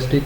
SD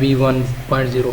V1.0،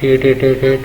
8888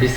BIS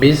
BIS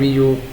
VU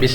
BIS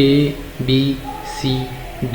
ABCD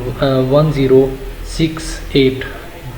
1068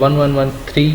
1113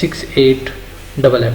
68FF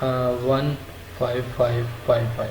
15555،